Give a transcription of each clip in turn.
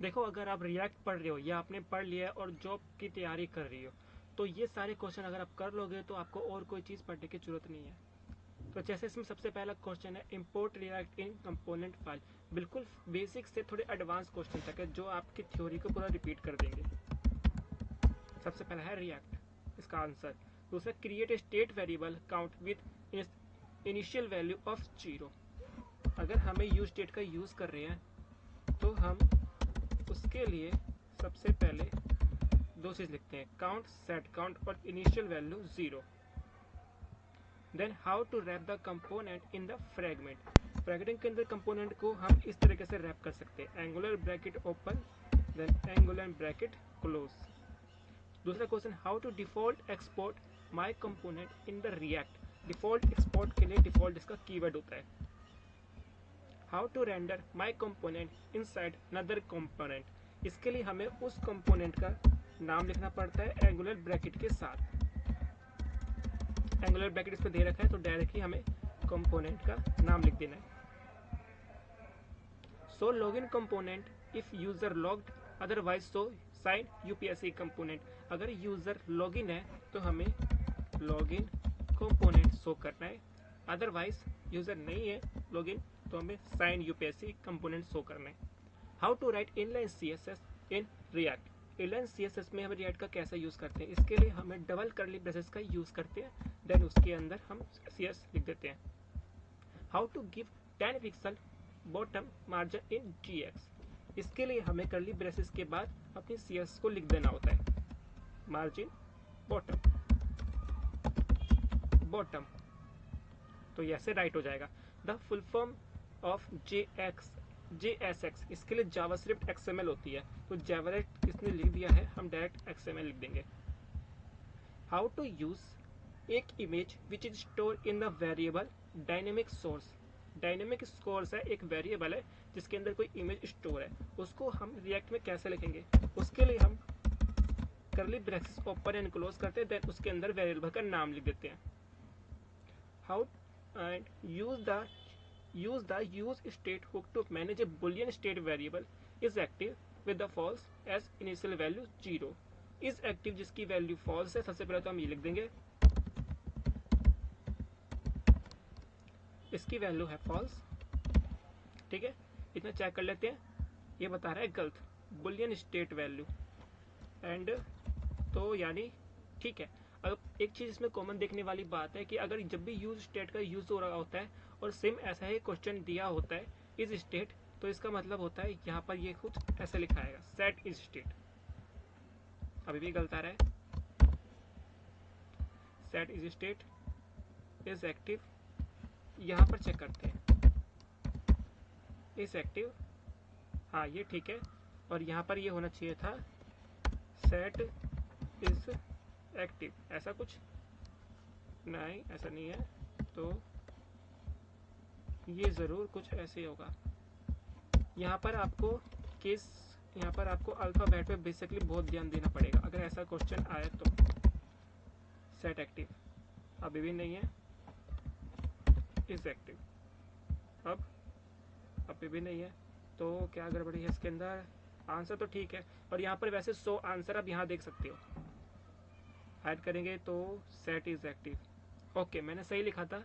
देखो, अगर आप रिएक्ट पढ़ रहे हो या आपने पढ़ लिया है और जॉब की तैयारी कर रही हो, तो ये सारे क्वेश्चन अगर आप कर लोगे तो आपको और कोई चीज़ पढ़ने की जरूरत नहीं है। तो जैसे इसमें सबसे पहला क्वेश्चन है import react in component file. बिल्कुल बेसिक से थोड़े एडवांस क्वेश्चन तक है जो आपकी थ्योरी को पूरा रिपीट कर देंगे। सबसे पहला है रिएक्ट, इसका आंसर। दूसरा, create a state variable count with initial value of 0। अगर हमें यूज स्टेट का यूज कर रहे हैं तो हम उसके लिए सबसे पहले दो चीज लिखते हैं, काउंट, सेट काउंट और initial value 0। Then how to wrap the component in the fragment. Fragment के अंदर कंपोनेंट को हम इस तरीके से रैप कर सकते हैं, angular bracket open then angular bracket close. दूसरा question, how to default export my component in the React. Default export के लिए डिफॉल्ट इसका कीवर्ड होता है। How to render my component inside another component. इसके लिए हमें उस कंपोनेंट का नाम लिखना पड़ता है एंगुलर ब्रैकेट के साथ। एंगुलर ब्रैकेट इसमें दे रखा है तो डायरेक्टली हमें कंपोनेंट का नाम लिख देना है। So login component if user logged, otherwise so sign UPSC component. अगर यूजर लॉगिन है तो हमें लॉगिन कंपोनेंट शो करना है, अदरवाइज यूजर नहीं है लॉगिन तो हमें साइन यूपीएससी कंपोनेंट शो करना है। How to write inline CSS in React. Inline CSS में हम रिएक्ट का कैसे यूज करते हैं, इसके लिए हमें डबल कर्ली ब्रेसेस का यूज करते हैं, देन उसके अंदर हम सीएस लिख देते हैं। How to give 10 pixel bottom margin in GX. इसके लिए हमें कर्ली ब्रेसेस के बाद अपनी सीएस को लिख देना होता है, मार्जिन बॉटम बॉटम, तो ऐसे राइट हो जाएगा। The full form of JSX, इसके लिए जावास्क्रिप्ट XML होती है, तो जावास्क्रिप्ट इसने लिख दिया है, हम डायरेक्ट XML लिख देंगे। हाउ टू यूज एक image which is store in the variable dynamic source. Dynamic source है, एक वेरिएबल है जिसके अंदर कोई इमेज स्टोर है, उसको हम रिएक्ट में कैसे लिखेंगे। उसके लिए हम curly brackets open and close करते हैं, देन उसके अंदर वेरिएबल का नाम लिख देते हैं। How and use the use state hook to manage a boolean state variable is active with the false as initial value 0। is active जिसकी वैल्यू false है, सबसे पहले तो हम ये लिख देंगे, इसकी वैल्यू है false। ठीक है, इतना चेक कर लेते हैं, ये बता रहा है गलत, boolean state value एंड, तो यानी ठीक है। अब एक चीज इसमें कॉमन देखने वाली बात है कि अगर जब भी यूज स्टेट का यूज हो रहा होता है और सेम ऐसा ही क्वेश्चन दिया होता है इज स्टेट, तो इसका मतलब होता है यहाँ पर ये कुछ ऐसे लिखा आएगा, सेट इज स्टेट। अभी भी गलत आ रहा है, set is state is active, यहाँ पर चेक करते हैं, इज एक्टिव, हाँ ये ठीक है, और यहाँ पर ये होना चाहिए था सेट इज एक्टिव, ऐसा कुछ नहीं, ऐसा नहीं है, तो ये जरूर कुछ ऐसे होगा। यहाँ पर आपको केस, यहाँ पर आपको अल्फाबेट पे बेसिकली बहुत ध्यान देना पड़ेगा अगर ऐसा क्वेश्चन आए तो। सेट एक्टिव अभी भी नहीं है, इज एक्टिव अब अभी भी नहीं है, तो क्या गड़बड़ी है इसके अंदर। आंसर तो ठीक है, और यहाँ पर वैसे 100 आंसर आप यहाँ देख सकते हो, ऐड करेंगे तो सेट इज एक्टिव। ओके, मैंने सही लिखा था,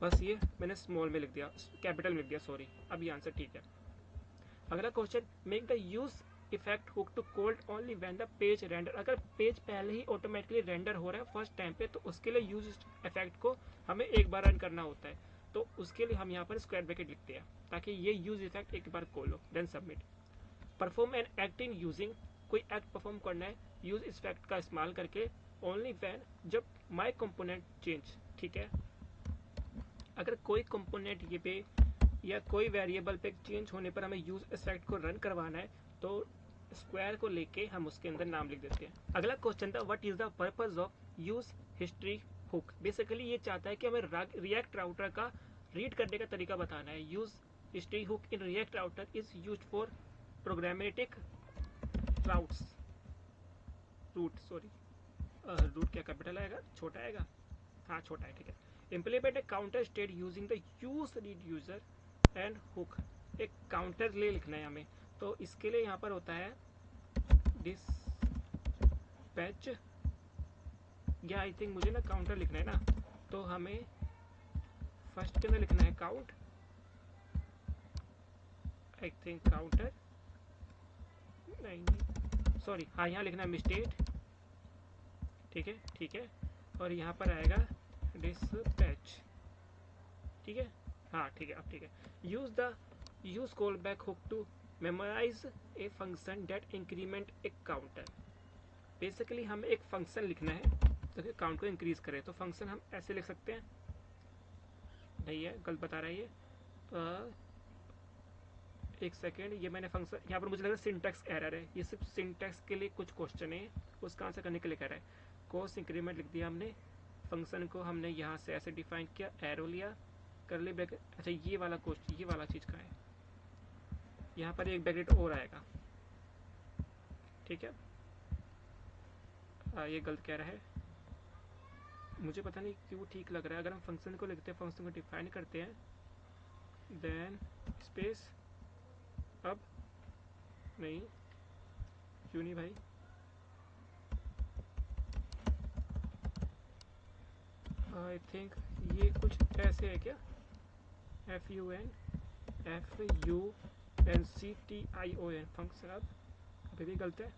बस ये मैंने स्मॉल में लिख दिया, कैपिटल में लिख दिया, सॉरी। अब ये आंसर ठीक है। अगला question, make the use effect hook to called only when the page render. अगर पेज पहले ही ऑटोमेटिकली रेंडर हो रहा है फर्स्ट टाइम पे, तो उसके लिए यूज इफेक्ट को हमें एक बार रन करना होता है, तो उसके लिए हम यहाँ पर स्क्वायर ब्रैकेट लिखते हैं ताकि ये यूज इफेक्ट एक बार कॉल हो, then submit. Perform an act in using, कोई एक्ट परफॉर्म करना है यूज इफेक्ट का इस्तेमाल करके, ओनली व्हेन, जब माई कंपोनेंट चेंज। ठीक है, अगर कोई कंपोनेंट ये पे या कोई वेरिएबल पे चेंज होने पर हमें यूज इफेक्ट को रन करवाना है तो स्क्वायर को लेके हम उसके अंदर नाम लिख देते हैं। अगला क्वेश्चन था, what is the purpose of use history hook. Basically ये चाहता है कि हमें रिएक्ट राउटर का रीड करने का तरीका बताना है। Use history hook in React router is used for programmatic routes, route क्या कैपिटल आएगा छोटा आएगा, हाँ छोटा है, ठीक है। Implement a counter state using the use read user and hook. एक काउंटर ले लिखना है हमें, तो इसके लिए यहाँ पर होता है डिस्पैच, या आई थिंक मुझे ना काउंटर लिखना है ना, तो हमें फर्स्ट के अंदर लिखना है काउंट, आई थिंक काउंटर, नहीं सॉरी, हाँ यहाँ लिखना है मिस्टेक, ठीक है ठीक है, और यहाँ पर आएगा डिस्पैच, ठीक है, हाँ ठीक है, अब ठीक है। Use callback hook to memorise a function that increment a counter. Basically हमें एक फंक्शन लिखना है तो कि काउंट को इंक्रीज करे, तो फंक्शन हम ऐसे लिख सकते हैं, नहीं है गलत बता रहा है ये, एक सेकेंड, ये मैंने फंक्शन यहाँ पर मुझे लग रहा है सिंटैक्स एरर है, ये सिर्फ सिंटैक्स के लिए कुछ क्वेश्चन है, उसका आंसर करने के लिए कह रहा है। कोस इंक्रीमेंट लिख दिया हमने, फंक्शन को हमने यहाँ से ऐसे डिफाइन किया, एरो लिया, करली ब्रैकेट, अच्छा ये वाला क्वेश्चन, ये वाला चीज़ का है, यहाँ पर एक ब्रैकेट और आएगा, ठीक है। ये गलत कह रहा है, मुझे पता नहीं क्यों ठीक लग रहा है। अगर हम फंक्शन को लिखते हैं, फंक्शन को डिफाइन करते हैं, देन स्पेस, अब नहीं, क्यों नहीं भाई, आई थिंक ये कुछ ऐसे है क्या, FUNCTION फंक्शन, अब अभी भी गलत है।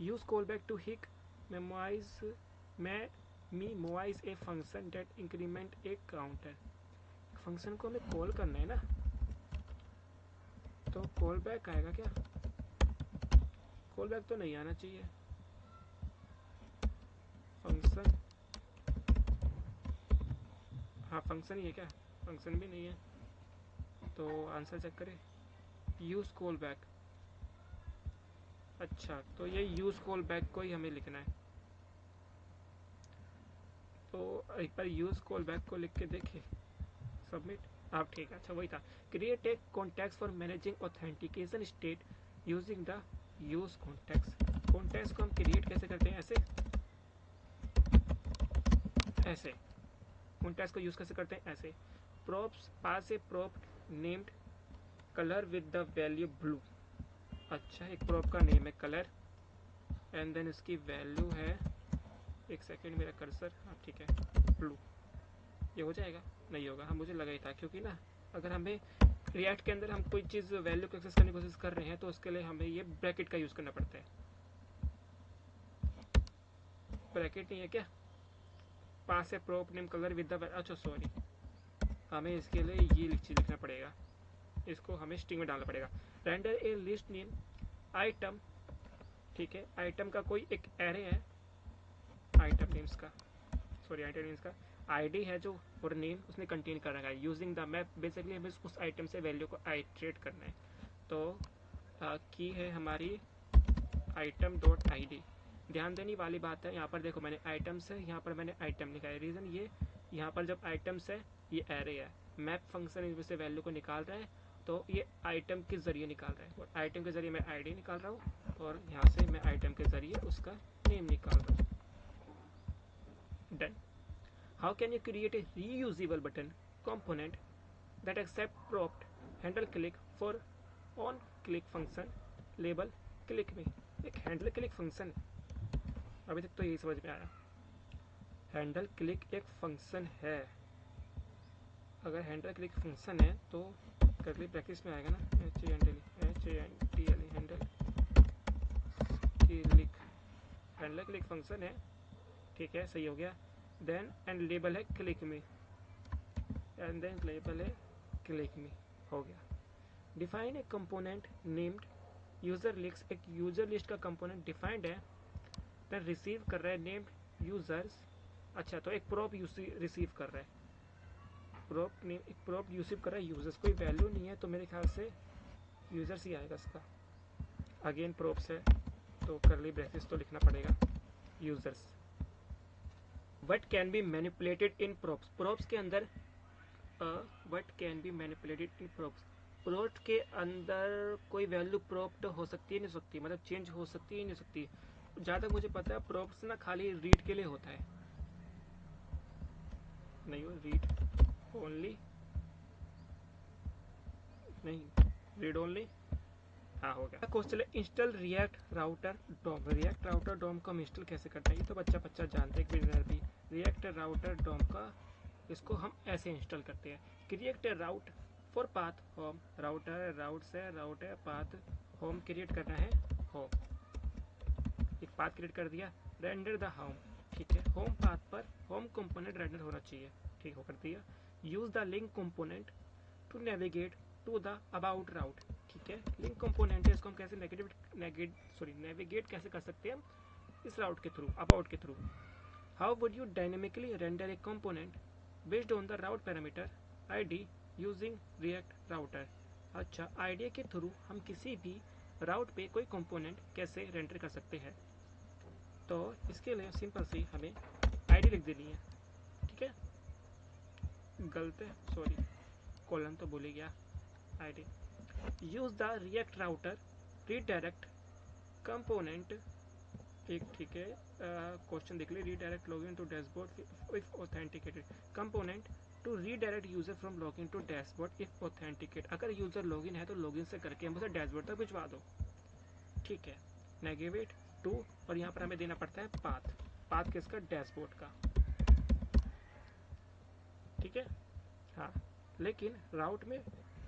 Use callback to hook memorise a function that increment a counter. Function को हमें कॉल करना है ना, तो कॉल बैक आएगा क्या, कॉल बैक तो नहीं आना चाहिए, फंक्शन, हाँ फंक्शन ही है क्या, फंक्शन भी नहीं है, तो आंसर चेक करें, यूज कॉल बैक, अच्छा तो ये यूज कॉल बैक को ही हमें लिखना है, तो एक बार यूज कॉल बैक को लिख के देखें, सबमिट, आप ठीक है, अच्छा वही था। Create a context for managing authentication state using the use context. Context को हम क्रिएट कैसे करते हैं, ऐसे ऐसे, कॉन्टेक्स्ट को यूज कैसे करते हैं, ऐसे, props pass A prop named colour with the value blue, अच्छा एक प्रॉप का नेम है कलर, एंड देन इसकी वैल्यू है, एक सेकेंड मेरा कर्सर, हाँ ठीक है, ब्लू, ये हो जाएगा, नहीं होगा, हाँ मुझे लगा ही था, क्योंकि ना अगर हमें रिएक्ट के अंदर हम कोई चीज़ वैल्यू को एक्सेस करने की कोशिश कर रहे हैं तो उसके लिए हमें ये ब्रैकेट का यूज़ करना पड़ता है, ब्रैकेट नहीं है क्या, पास है prop name colour with the, अच्छा सॉरी, हमें इसके लिए ये चीज़ लिखना पड़ेगा, इसको हमें स्ट्रिंग में डालना पड़ेगा। रेंडर ए लिस्ट नेम आइटम, ठीक है, आइटम का कोई एक एरे है, आइटम नेम्स का, सॉरी आइटम नेम्स का आईडी है जो, और नेम उसने कंटेन कर रखा है, यूजिंग द मैप, बेसिकली हमें उस आइटम से वैल्यू को आइट्रेट करना है, तो की है हमारी आइटम डॉट ID। ध्यान देने वाली बात है, यहाँ पर देखो मैंने आइटम्स है, यहाँ पर मैंने आइटम लिखा है, रीज़न ये, यहाँ पर जब आइटम्स है ये एरे है, मैप फंक्शन इसमें से वैल्यू को निकाल रहा है, तो ये आइटम के जरिए निकाल रहा है, और आइटम के जरिए मैं ID निकाल रहा हूँ, और यहाँ से मैं आइटम के जरिए उसका नेम निकाल रहा हूँ, done. How can you create a reusable button component that accept propped handle click for on click function label click में, एक हैंडल क्लिक फंक्शन है, अभी तक तो यही समझ में आया, हैंडल क्लिक एक फंक्शन है, अगर हैंडल क्लिक फंक्शन है तो करली प्रैक्टिस में आएगा ना, HANDL handle click, handle click function है, ठीक है सही हो गया, देन एंड लेबल है क्लिक में, एंड देन लेबल है क्लिक में, हो गया। Define a component named user list, एक यूजर लिस्ट का कंपोनेंट डिफाइंड है, देन रिसीव कर रहा है नेम्ड यूजर्स, अच्छा तो एक प्रॉप रिसीव कर रहा है, प्रॉप नेम, एक प्रॉप रिसीव कर रहा है यूजर्स, कोई वैल्यू नहीं है तो मेरे ख्याल से यूजर्स ही आएगा इसका, अगेन प्रॉप्स है तो करली ब्रैकेट्स तो लिखना पड़ेगा, users. What can be manipulated in props, props के अंदर what can be manipulated in props, प्रोट के अंदर कोई वैल्यू प्रोप्ट हो सकती है नहीं सकती, मतलब चेंज हो सकती है नहीं सकती, जहाँ तक मुझे पता है प्रोप्स ना खाली रीड के लिए होता है, नहीं हो रीड ओनली, नहीं रीड ओनली, हाँ हो गया। क्वेश्चन है इंस्टॉल रिएक्ट राउटर डोम। रिएक्ट राउटर डोम को हम इंस्टॉल कैसे करते हैं, ये तो बच्चा जानते हैं, बिगिनर भी। रिएक्ट राउटर डोम का इसको हम ऐसे इंस्टॉल करते हैं। Create route for path home. Router route से राउट है पाथ होम क्रिएट करना है। होम एक पाथ क्रिएट कर दिया। रेंडर द होम, ठीक है। होम पाथ पर होम कंपोनेंट रेंडर होना चाहिए, ठीक हो कर दिया। Use the link component to navigate to the about route, ठीक है। लिंक कंपोनेंट है, इसको हम कैसे नेविगेट कैसे कर सकते हैं हम इस राउट के थ्रू, अबाउट के through. How would you dynamically render A component based on the route parameter ID using react router. अच्छा, आईडी के थ्रू हम किसी भी राउट पे कोई कंपोनेंट कैसे रेंडर कर सकते हैं, तो इसके लिए सिंपल सी हमें आईडी लिख देनी है, ठीक है। गलत है, सॉरी, कॉलन तो भूल ही गया। ID use the React router redirect component, ठीक है। क्वेश्चन देख ले। Redirect login to dashboard if authenticated component to redirect user from login to dashboard if authenticate. अगर यूजर लॉगिन है तो लॉगिन से करके हम उसे डैशबोर्ड तक भिजवा दो, ठीक है। नेविगेट टू, और यहाँ पर हमें देना पड़ता है पाथ। पाथ किसका, डैशबोर्ड का, ठीक है। हाँ, लेकिन राउट में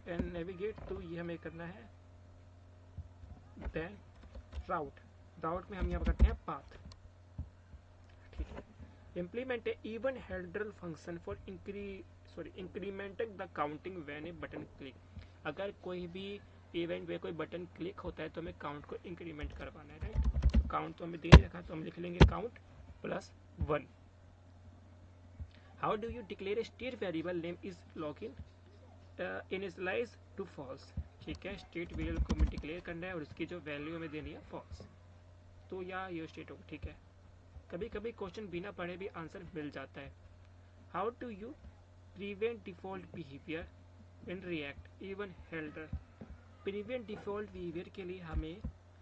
एंड नेविगेट टू ये हमें करना है। देन राउट में हम यहाँ करते हैं पाथ, ठीक है। Implement a event handle function for incrementing the counting when a button click. अगर कोई भी इवेंट में कोई बटन क्लिक होता है तो हमें काउंट को इंक्रीमेंट करवाना है, राइट। काउंट तो हमें दे रखा, तो हम लिख लेंगे count +1। How do you declare a state variable name is login initialise to false, ठीक है। स्टेट वेरिएबल को हमें डिक्लेयर करना है और उसकी जो वैल्यू हमें देनी है फॉल्स, तो या ये स्टेट होगा, ठीक है। कभी कभी क्वेश्चन बिना पढ़े भी आंसर मिल जाता है। How do you prevent default behaviour in React event handler. Prevent default behaviour के लिए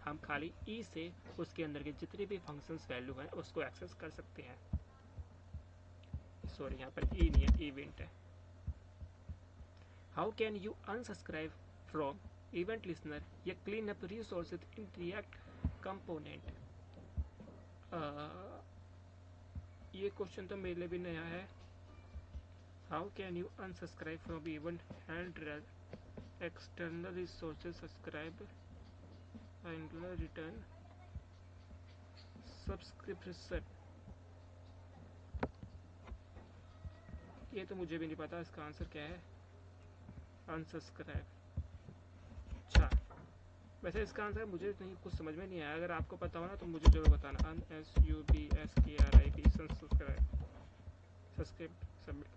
हम खाली ई से उसके अंदर के जितने भी फंक्शंस वैल्यू हैं उसको एक्सेस कर सकते हैं। सॉरी, यहाँ पर ई नहीं है, इवेंट है। How can you unsubscribe from event listener या clean up resources in React component. ये क्वेश्चन तो मेरे लिए भी नया है। How can you unsubscribe from event handler external resources subscribe handler return subscription. ये तो मुझे भी नहीं पता इसका आंसर क्या है, अनसब्सक्राइब। अच्छा, वैसे इसका आंसर मुझे नहीं कुछ समझ में नहीं आया। अगर आपको पता हो ना तो मुझे जरूर बताना। UBSKRIB subscribe submit.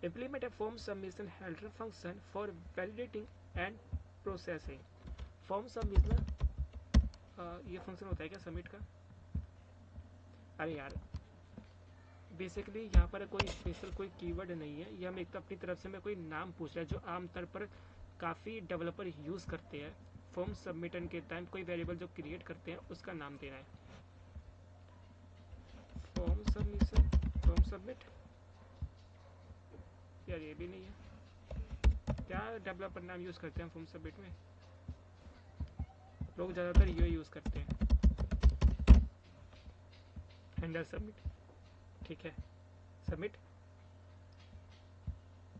Implement a form submission handler function for validating and processing. Form submission ये फंक्शन होता है क्या सबमिट का? अरे यार, बेसिकली यहाँ पर कोई स्पेशल कोई कीवर्ड नहीं है, ये हम एक तो अपनी तरफ से हमें कोई नाम पूछ रहा है जो आमतौर पर काफ़ी डेवलपर यूज़ करते हैं। फॉर्म सबमिटन के टाइम कोई वेरिएबल जो क्रिएट करते हैं उसका नाम देना है। फॉर्म सबमिशन, फॉर्म सबमिट, यार ये भी नहीं है। क्या डेवलपर नाम यूज़ करते हैं फॉर्म सबमिट में? लोग ज़्यादातर ये यूज़ करते हैं, हैंडल सबमिट, ठीक है। सबमिट,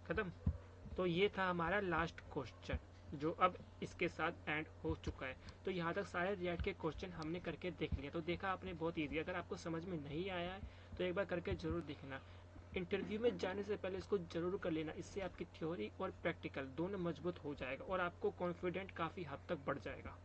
खत्म। तो ये था हमारा लास्ट क्वेश्चन जो अब इसके साथ एंड हो चुका है। तो यहाँ तक सारे रिएक्ट के क्वेश्चन हमने करके देख लिया। तो देखा आपने, बहुत ईजी। अगर आपको समझ में नहीं आया है तो एक बार करके ज़रूर देखना। इंटरव्यू में जाने से पहले इसको ज़रूर कर लेना, इससे आपकी थ्योरी और प्रैक्टिकल दोनों मजबूत हो जाएगा और आपको कॉन्फिडेंट काफ़ी हद तक बढ़ जाएगा।